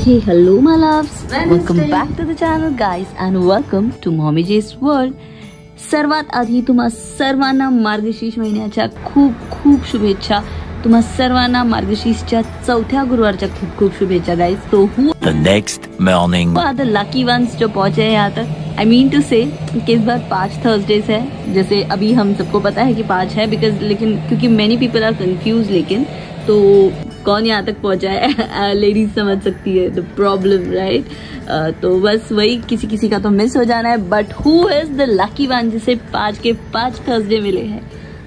Hey, hello my loves. Welcome back to the channel guys and welcome to Mommy J's World. सर्वात आधी तुम्हा सर्वांना मार्गशीर्ष महिन्याच्या खूप खूप शुभेच्छा. तुम्हा सर्वांना मार्गशीर्षच्या चौथ्या गुरुवारच्या खूप खूप शुभेच्छा गाइस. तो The next morning. the lucky ones जो पहुंचे हैं यहाँ तक. I mean to say कि इस बार 5 थर्सडेज है. जैसे अभी हम सबको पता है कि 5 है लेकिन क्योंकि many people are confused लेकिन तो कौन यहाँ तक पहुंचा है लेडीज समझ सकती है द प्रॉब्लम राइट. तो बस वही किसी किसी का तो मिस हो जाना है. But who is the lucky one जिसे 5 के 5 थर्सडे मिले हैं.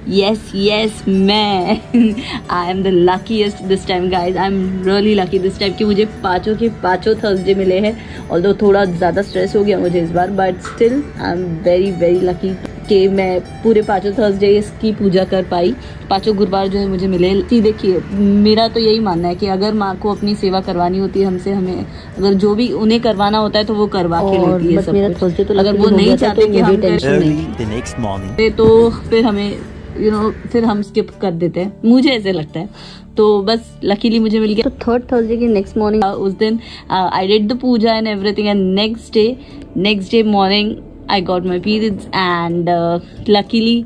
यस मैं I am the luckiest this time guys. I am really lucky this time कि मुझे 5 के 5 थर्सडे मिले हैं. ऑल्दो थोड़ा ज़्यादा स्ट्रेस हो गया मुझे इस बार but still I am very lucky कि मैं पूरे 5 थर्सडे की पूजा कर पाई. 5 गुरुवार जो है मुझे मिले. देखिए मेरा तो यही मानना है कि अगर माँ को अपनी सेवा करवानी होती है हमसे, हमें अगर जो भी उन्हें करवाना होता है तो वो करवा के लेती है सब कुछ. तो अगर वो नहीं चाहते कि हम तो फिर हमें फिर हम स्किप कर देते हैं. मुझे ऐसे लगता है. तो बस लकीली मुझे मिल गया. तो 3rd थर्सडे की नेक्स्ट मॉर्निंग उस दिन I did the puja and everything and next day morning I got my periods and luckily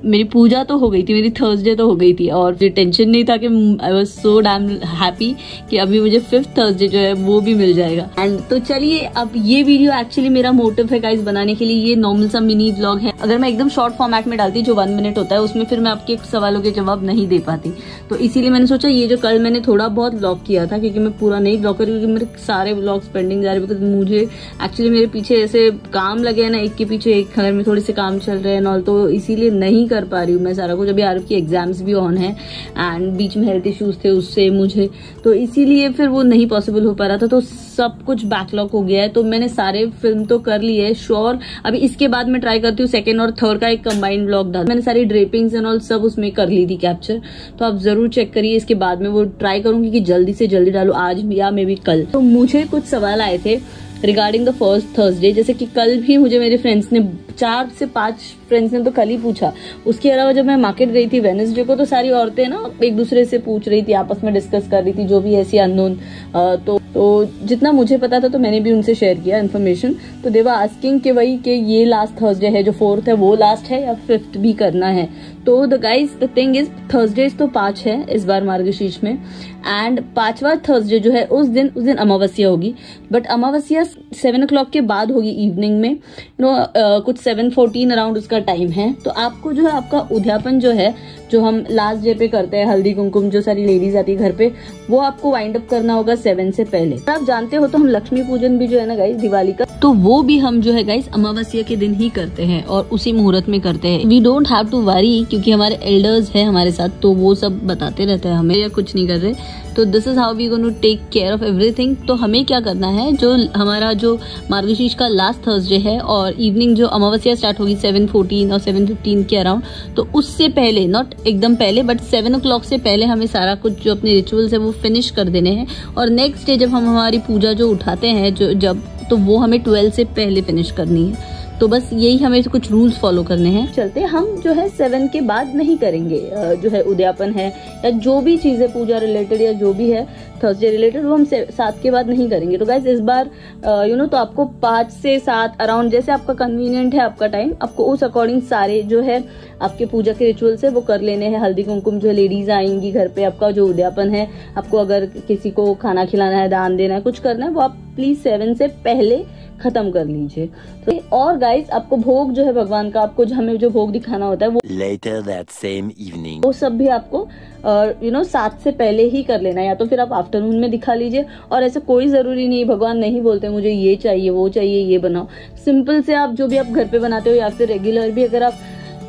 मेरी पूजा तो हो गई थी, मेरी थर्सडे तो हो गई थी और टेंशन नहीं था कि I was so damn happy कि अभी मुझे 5th थर्सडे जो है वो भी मिल जाएगा. एंड तो चलिए अब ये वीडियो एक्चुअली मेरा मोटिव है गाइस बनाने के लिए. ये नॉर्मल सा मिनी व्लॉग है. अगर मैं एकदम शॉर्ट फॉर्मेट में डालती जो 1 मिनट होता है उसमें फिर मैं आपके सवालों के जवाब नहीं दे पाती. तो इसीलिए मैंने सोचा ये जो कल मैंने थोड़ा बहुत व्लॉग किया था क्योंकि मैं पूरा नहीं व्लॉग कर क्योंकि मेरे सारे व्लॉग्स पेंडिंग जा रहे बिकॉज मुझे एक्चुअली मेरे पीछे ऐसे काम लगे हैं ना, एक के पीछे एक घर में थोड़े से काम चल रहे हैं और तो इसीलिए नहीं कर पा रही हूँ मैं सारा कुछ. अभी आरव की एग्जाम्स भी ऑन है एंड बीच में हेल्थ इश्यूज थे उससे मुझे, तो इसीलिए फिर वो नहीं पॉसिबल हो पा रहा था. तो सब कुछ बैकलॉग हो गया है. तो मैंने सारे फिल्म तो कर ली है श्योर. अभी इसके बाद मैं ट्राई करती हूँ 2nd और 3rd का एक कंबाइंड व्लॉग डाल. मैंने सारी ड्रेपिंग्स एंड ऑल सब उसमें कर ली थी कैप्चर. तो आप जरूर चेक करिए. इसके बाद में वो ट्राई करूंगी कि जल्दी से जल्दी डालू आज या मे बी कल. तो मुझे कुछ सवाल आए थे रिगार्डिंग द 1st थर्सडे. जैसे कि कल भी मुझे मेरे फ्रेंड्स ने 4 से 5 फ्रेंड्स ने तो कल ही पूछा. उसके अलावा जब मैं मार्केट गई थी वेडनेसडे को तो सारी औरतें ना एक दूसरे से पूछ रही थी, आपस में डिस्कस कर रही थी जो भी ऐसी अननोन. तो जितना मुझे पता था तो मैंने भी उनसे शेयर किया इन्फॉर्मेशन. तो दे वर आस्किंग कि वही कि ये लास्ट थर्सडे है जो 4th है वो लास्ट है या 5th भी करना है. तो the guys the thing is Thursdays तो 5 है इस बार मार्गशीर्ष में. एंड 5वां थर्सडे जो है उस दिन अमावस्या होगी. बट अमावस्या 7 o'clock के बाद होगी इवनिंग में. कुछ 7:14 अराउंड उसका टाइम है. तो आपको जो है आपका उद्यापन जो है जो हम लास्ट डे पे करते हैं हल्दी कुमकुम जो सारी लेडीज आती है घर पे वो आपको वाइंड अप करना होगा 7 से पहले. आप जानते हो तो हम लक्ष्मी पूजन भी जो है ना गाइस दिवाली का तो वो भी हम जो है गाइस अमावस्या के दिन ही करते हैं और उसी मुहूर्त में करते हैं. We don't have to worry क्योंकि हमारे एल्डर्स है हमारे साथ तो वो सब बताते रहते हैं हमें या कुछ नहीं कर रहे. तो this is how we going to take care of everything. तो हमें क्या करना है जो हमारा जो मार्गशीर्ष का लास्ट थर्सडे है और इवनिंग जो अमावस्या स्टार्ट होगी 7:14 और 7:15 के अराउंड. तो उससे पहले नॉट एकदम पहले बट 7 o'clock से पहले हमें सारा कुछ जो अपने रिचुअल्स है वो फिनिश कर देने हैं. और नेक्स्ट डे जब हम हमारी पूजा जो उठाते हैं जब तो वो हमें 12 से पहले फिनिश करनी है. तो बस यही हमें कुछ रूल्स फॉलो करने हैं. चलते हम जो है 7 के बाद नहीं करेंगे जो है उद्यापन है या जो भी चीजें पूजा रिलेटेड या जो भी है थर्सडे रिलेटेड वो हम 7 के बाद नहीं करेंगे. तो गाइस इस बार तो आपको 5 से 7 अराउंड जैसे आपका कन्वीनियंट है आपका टाइम आपको उस अकॉर्डिंग सारे जो है आपके पूजा के रिचुअल्स है वो कर लेने हैं. हल्दी कुमकुम जो लेडीज आएंगी घर पे आपका जो उद्यापन है आपको अगर किसी को खाना खिलाना है दान देना है कुछ करना है वो आप प्लीज 7 से पहले खत्म कर लीजिए. तो और गाइस आपको भोग जो है भगवान का आपको हमें जो भोग दिखाना होता है वो later that same evening वो सब भी आपको 7 से पहले ही कर लेना है. या तो फिर आप आफ्टरनून में दिखा लीजिए. और ऐसे कोई जरूरी नहीं भगवान नहीं बोलते मुझे ये चाहिए वो चाहिए ये बनाओ. सिंपल से आप जो भी आप घर पे बनाते हो या फिर रेगुलर भी अगर आप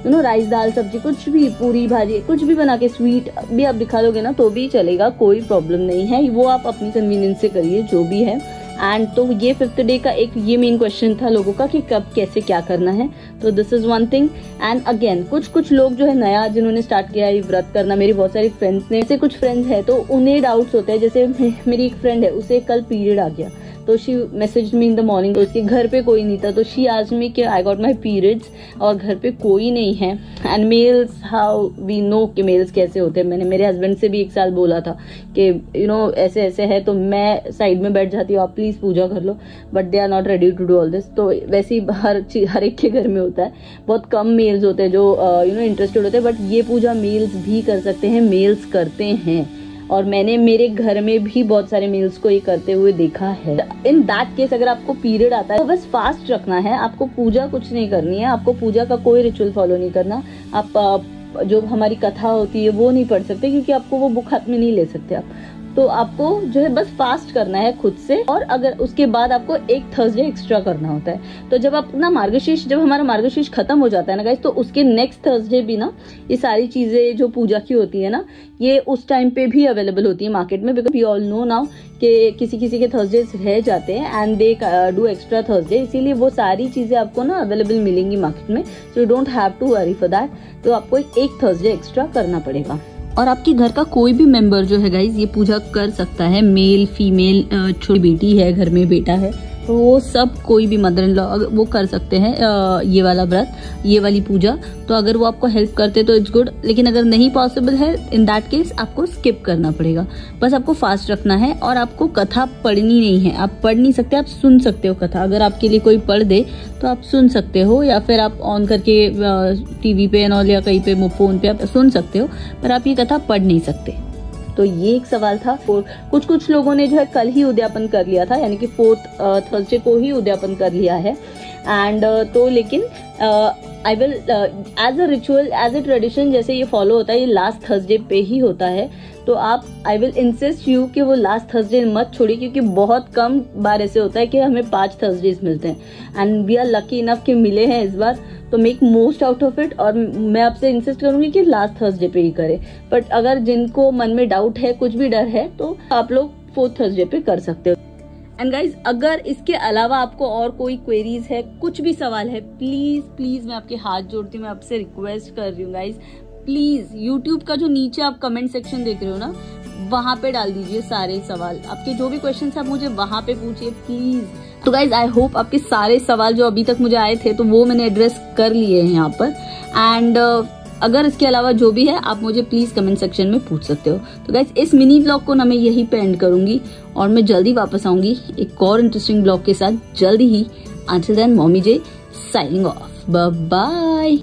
राइस दाल सब्जी कुछ भी पूरी भाजी कुछ भी बना के स्वीट भी आप दिखा दोगे ना तो भी चलेगा. कोई प्रॉब्लम नहीं है. वो आप अपनी कन्वीनियंस से करिए जो भी है. एंड तो ये 5th डे का एक ये मेन क्वेश्चन था लोगों का कि कब कैसे क्या करना है. तो this is one thing. And again कुछ लोग जो है नया जिन्होंने स्टार्ट किया है व्रत करना मेरी बहुत सारी फ्रेंड्स ने ऐसे कुछ फ्रेंड्स है तो उन्हें डाउट्स होते हैं. जैसे मेरी एक फ्रेंड है उसे कल पीरियड आ गया तो she message me in the morning, तो उसके घर पे कोई नहीं था, तो शी आस्क्ड मी कि आई गॉट माई पीरियड्स और घर पे कोई नहीं है। And males, how we know कि मेल्स कैसे होते हैं। मैंने मेरे हस्बैंड से भी एक साल बोला था कि यू नो ऐसे ऐसे है, तो मैं साइड में बैठ जाती हूँ, आप प्लीज पूजा कर लो, but they are not ready to do all this. तो वैसे ही हर एक के घर में होता है, बहुत कम मेल्स होते हैं जो यू नो इंटरेस्टेड होते हैं, बट ये पूजा मेल्स भी कर सकते हैं, मेल्स करते हैं। और मैंने मेरे घर में भी बहुत सारे मेल्स को ये करते हुए देखा है। इन दैट केस अगर आपको पीरियड आता है तो बस फास्ट रखना है, आपको पूजा कुछ नहीं करनी है, आपको पूजा का कोई रिचुअल फॉलो नहीं करना। आप जो हमारी कथा होती है वो नहीं पढ़ सकते, क्योंकि आपको वो बुक हाथ में नहीं ले सकते आप। तो आपको जो है बस फास्ट करना है खुद से, और अगर उसके बाद आपको एक थर्सडे एक्स्ट्रा करना होता है। तो जब अपना मार्गशीर्ष, जब हमारा मार्गशीर्ष खत्म हो जाता है ना गाइस, तो उसके नेक्स्ट थर्सडे भी ना ये सारी चीजें जो पूजा की होती है ना, ये उस टाइम पे भी अवेलेबल होती है मार्केट में। Because we all know now कि किसी किसी के थर्सडेज रह जाते हैं and they do extra Thursday, इसीलिए वो सारी चीजें आपको ना अवेलेबल मिलेंगी मार्केट में। So you don't have to worry for that. तो आपको एक थर्सडे एक्स्ट्रा करना पड़ेगा। और आपके घर का कोई भी मेंबर जो है गाइज ये पूजा कर सकता है, मेल फीमेल, छोटी बेटी है घर में, बेटा है, तो वो सब कोई भी मदर इन लॉ वो कर सकते हैं ये वाला व्रत, ये वाली पूजा। तो अगर वो आपको हेल्प करते तो इट्स गुड, लेकिन अगर नहीं पॉसिबल है इन दैट केस आपको स्किप करना पड़ेगा। बस आपको फास्ट रखना है और आपको कथा पढ़नी नहीं है, आप पढ़ नहीं सकते, आप सुन सकते हो कथा। अगर आपके लिए कोई पढ़ दे तो आप सुन सकते हो, या फिर आप ऑन करके टीवी पे या कहीं पे फोन पे आप सुन सकते हो, पर आप ये कथा पढ़ नहीं सकते। तो ये एक सवाल था। और कुछ लोगों ने जो है कल ही उद्यापन कर लिया था, यानी कि 4th थर्सडे को ही उद्यापन कर लिया है। एंड तो लेकिन I will as a ritual, as a tradition, जैसे ये फॉलो होता है, ये लास्ट थर्सडे पे ही होता है। तो आप, आई विल इंसिस्ट यू कि वो लास्ट थर्सडे मत छोड़िए, क्योंकि बहुत कम बार ऐसे होता है कि हमें 5 थर्सडेज मिलते हैं, and we are lucky enough कि मिले हैं इस बार। तो make most out of it. और मैं आपसे इंसिस्ट करूंगी कि लास्ट थर्सडे पे ही करें। बट अगर जिनको मन में डाउट है, कुछ भी डर है, तो आप लोग 4th थर्सडे पे कर सकते हो। एंड गाइज, अगर इसके अलावा आपको और कोई क्वेरीज है, कुछ भी सवाल है, प्लीज प्लीज मैं आपके हाथ जोड़ती हूँ, मैं आपसे रिक्वेस्ट कर रही हूँ गाइज, प्लीज यूट्यूब का जो नीचे आप कमेंट सेक्शन देख रहे हो ना, वहां पे डाल दीजिए सारे सवाल। आपके जो भी क्वेश्चन है आप मुझे वहां पे पूछिए प्लीज। तो गाइज, आई होप आपके सारे सवाल जो अभी तक मुझे आए थे तो वो मैंने एड्रेस कर लिए हैं यहाँ पर। एंड अगर इसके अलावा जो भी है आप मुझे प्लीज कमेंट सेक्शन में पूछ सकते हो। तो गाइज, इस मिनी ब्लॉग को ना मैं यहीं पे एंड करूंगी, और मैं जल्दी वापस आऊंगी एक और इंटरेस्टिंग ब्लॉग के साथ जल्दी ही। अंटिल देन, मॉमी जे साइनिंग ऑफ, बाय बाय।